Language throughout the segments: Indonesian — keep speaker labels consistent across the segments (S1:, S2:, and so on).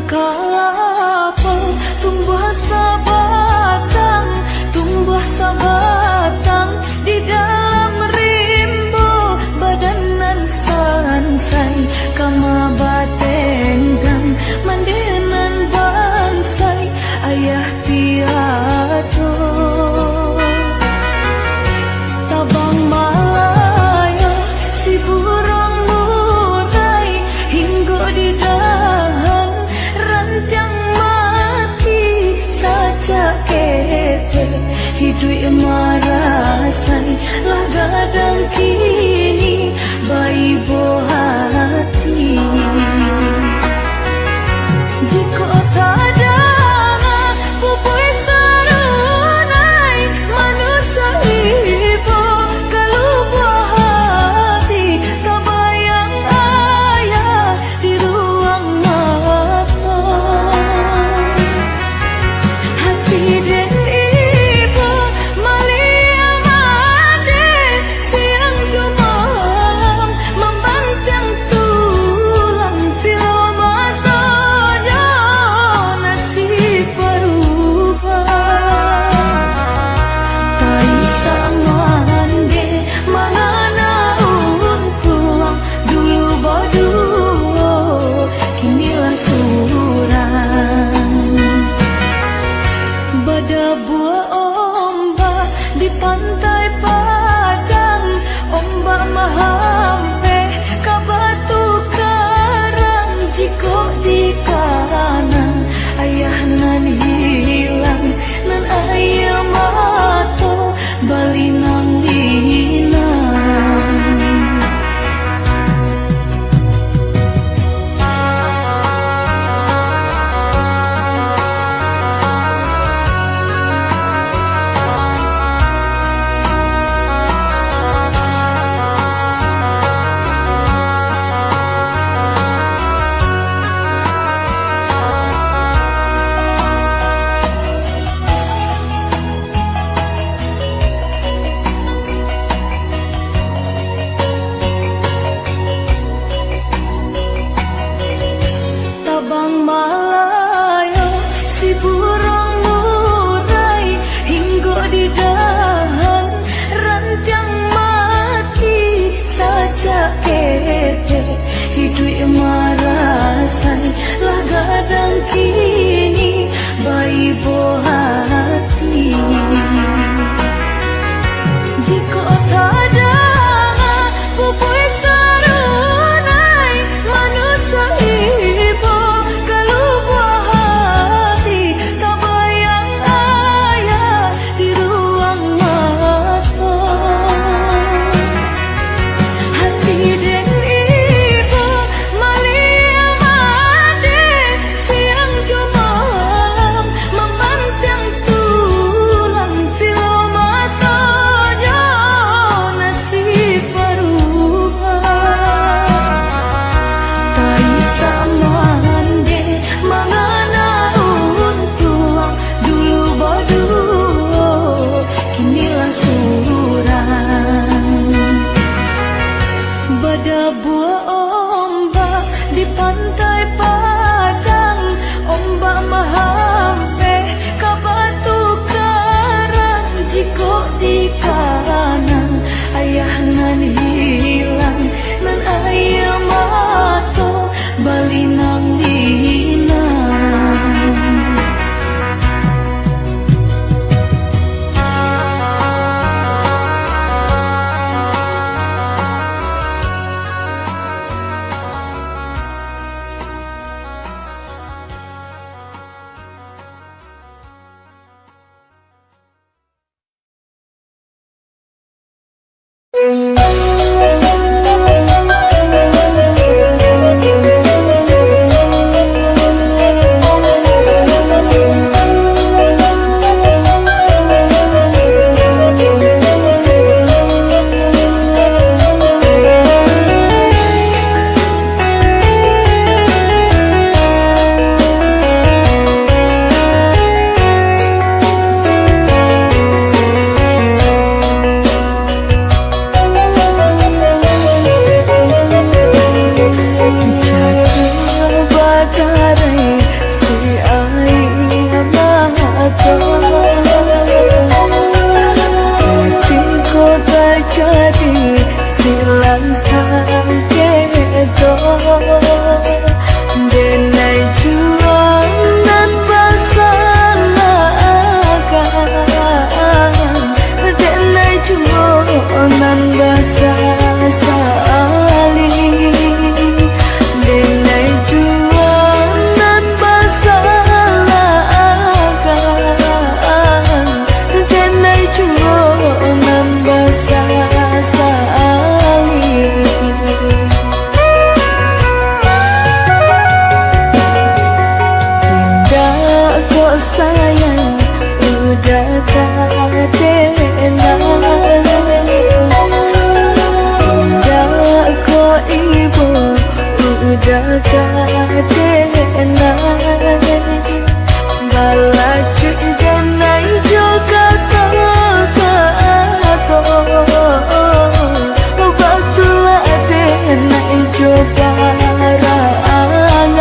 S1: kalapa tumbuh sabatang di dalam rimbo badanan sansai kama batenggang mandenan bansai ayah tiado tabang malaya si burung murai hinggo di dahan rantiang mati saja kete hidui marasai lah gadang kini bayi bohati jika tada pupui sarunai manusia ibu kalau bohati tabayang ayah di ruang mata hati dan ibu malia made siang jumalam membantang tulang filo masanya nasib berubah tai samande mangana untuang dulu boduo kini lansuran bada buah ombak di pantai Padang ombak mahampe ka batu karang jiko di kanan ayah nan hilang nan ayah mato balinang dinang Tabang Malayo si burung murai hinggo di dahan rantiang mati saja kete hidui marasai lah gadang kini bayi bohati jika tada pupui sarunai manusia ibu kalau bohati tabayang ayah di ruang mata hati dan ibu malia made siang jumalam membantang tulang filo masanya nasib berubah tai samande mangana untuang dulu boduo kini lansuran bada buah ombak di pantai Padang ombak mahampe ka batu karang jiko di kanan ayah nan hilang nan ayah mato balinang dinang Balaju denai joka kato Batula denai joka rangan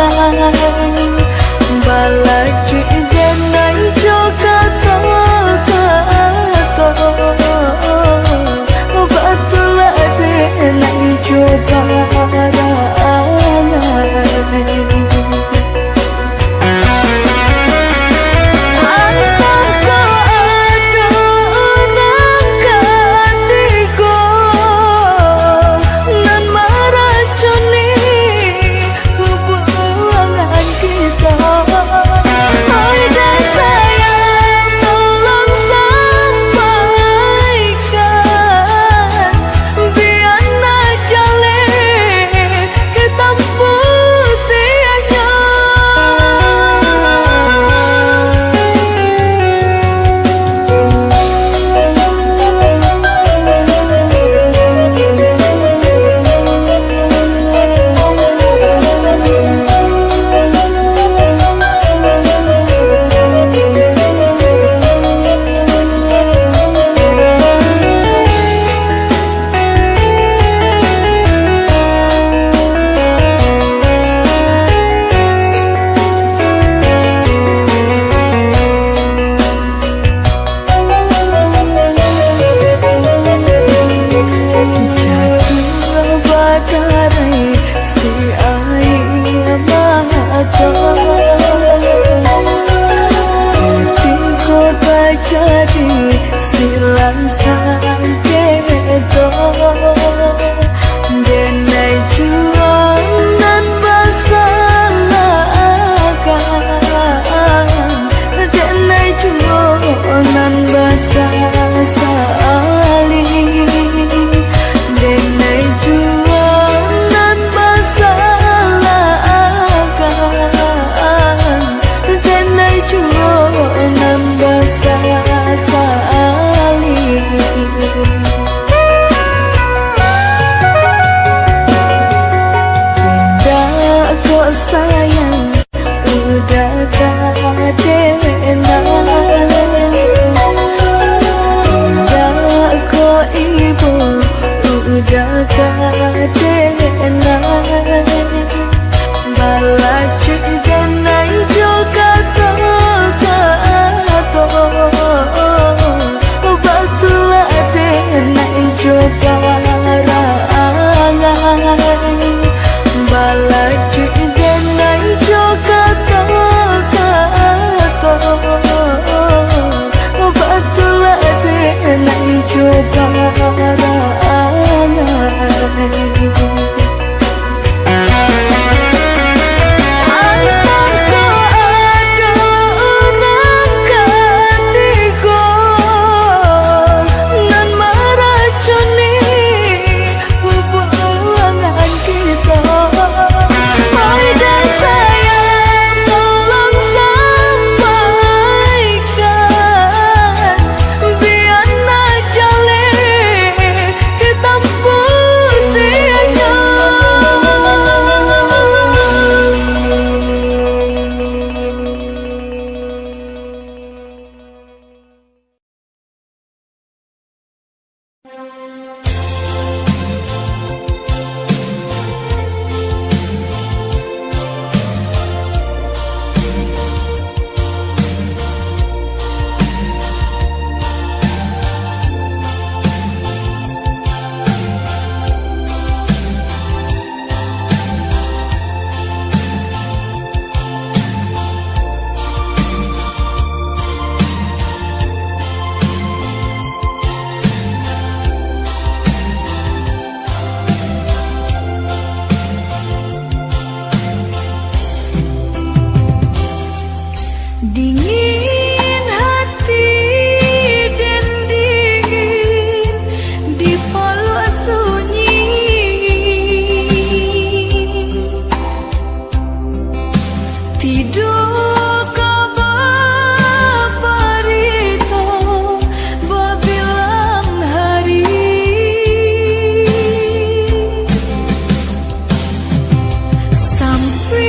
S1: Balaju denai joka kato Batula denai joka rangan jadi silang sajedo denai juang nan basalakan denai juang nan basasali denai juang nan basalakan denai juang nan sayang udah kadena udah kok ibu udah kadena balaju denai joka kato batula denai joka rangan balaju denai joka kato batula denai joka rangan I'm free.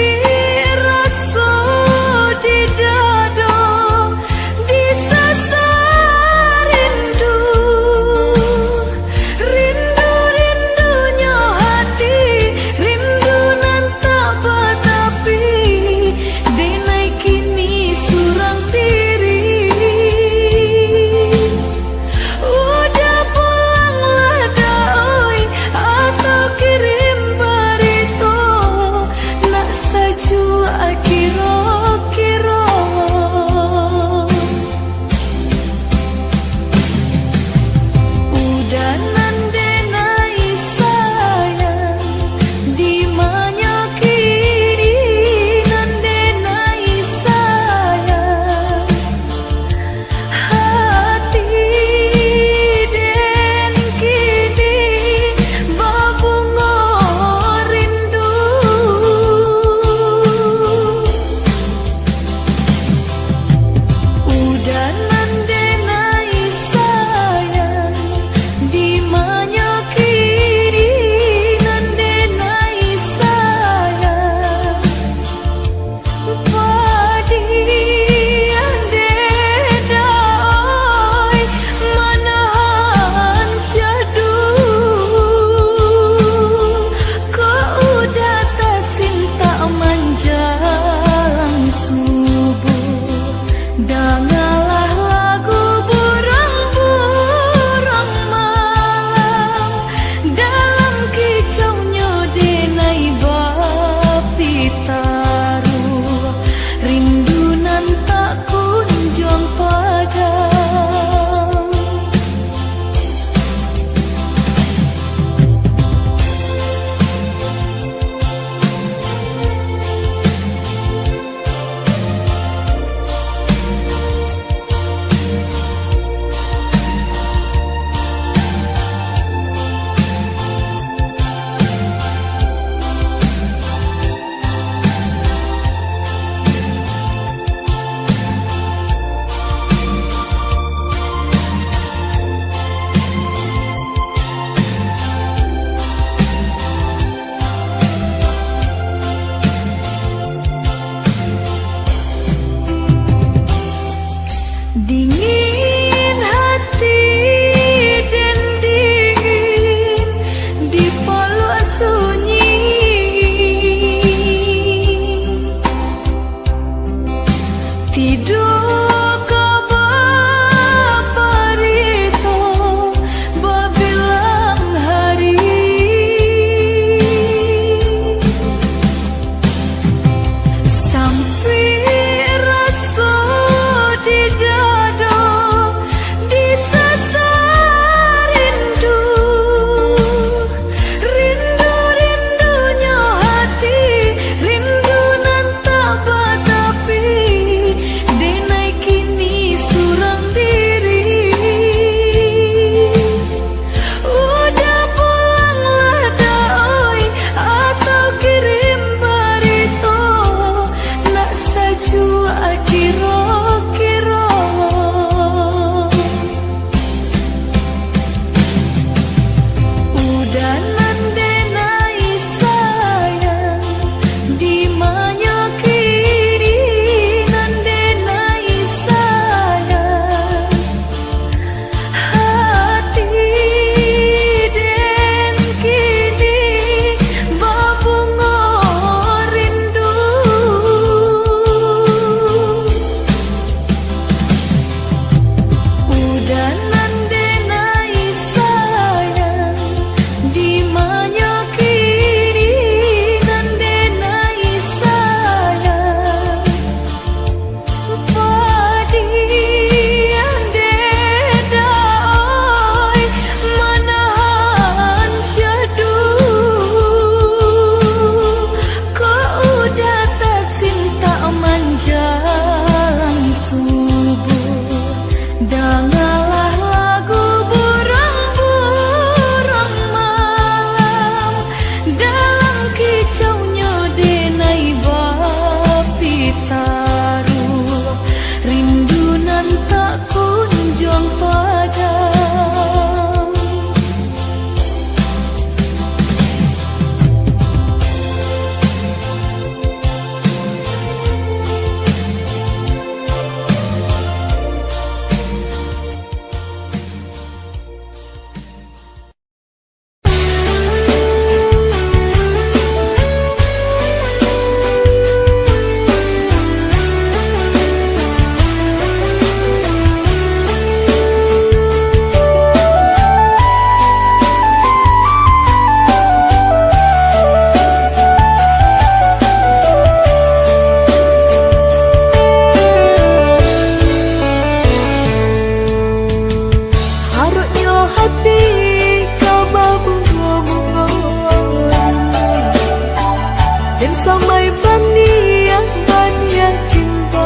S1: banyak banyak cinta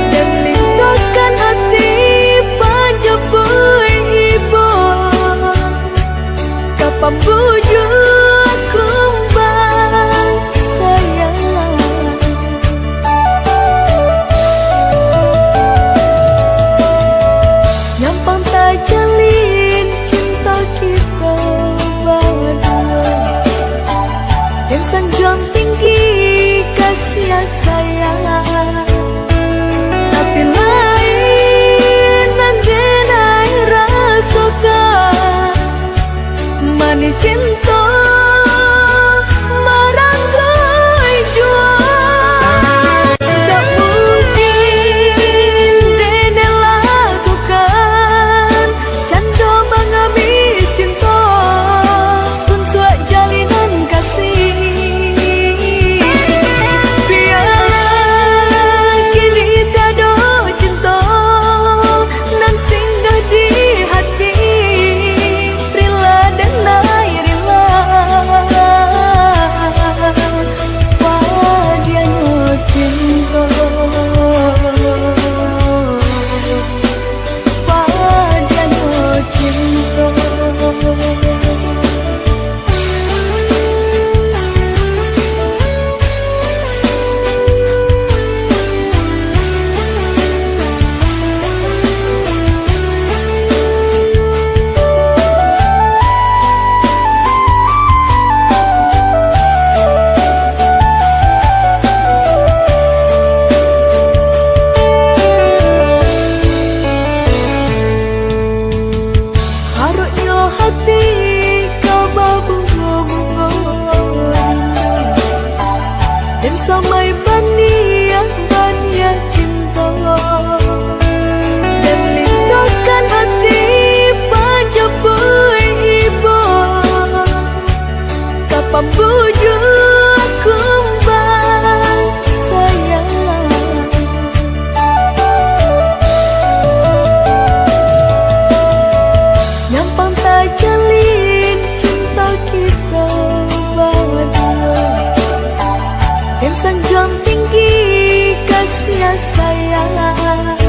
S1: dan lintakan hati panjabui ibu kapan bujuk kumbang sayang nyampang tak jalin cinta kita berdua dan sanjung tinggi kasih sayang tapi lain nangenai rasakan mani cinta maranggai jua tak mungkin dene lakukan canda mengamis cinta untuk jalinan kasih biarlah kini tiada cinta nan singgah di hati rela dan rela padianya cinta padianya cinta harusnya hati kau berbunga-bunga dan samai banyak cinta dan lintakan hati panjabui ibu kapan bujuk kumbang sayang nyampang tak jalin cinta kita berdua dan sanjung tinggi kasih sayang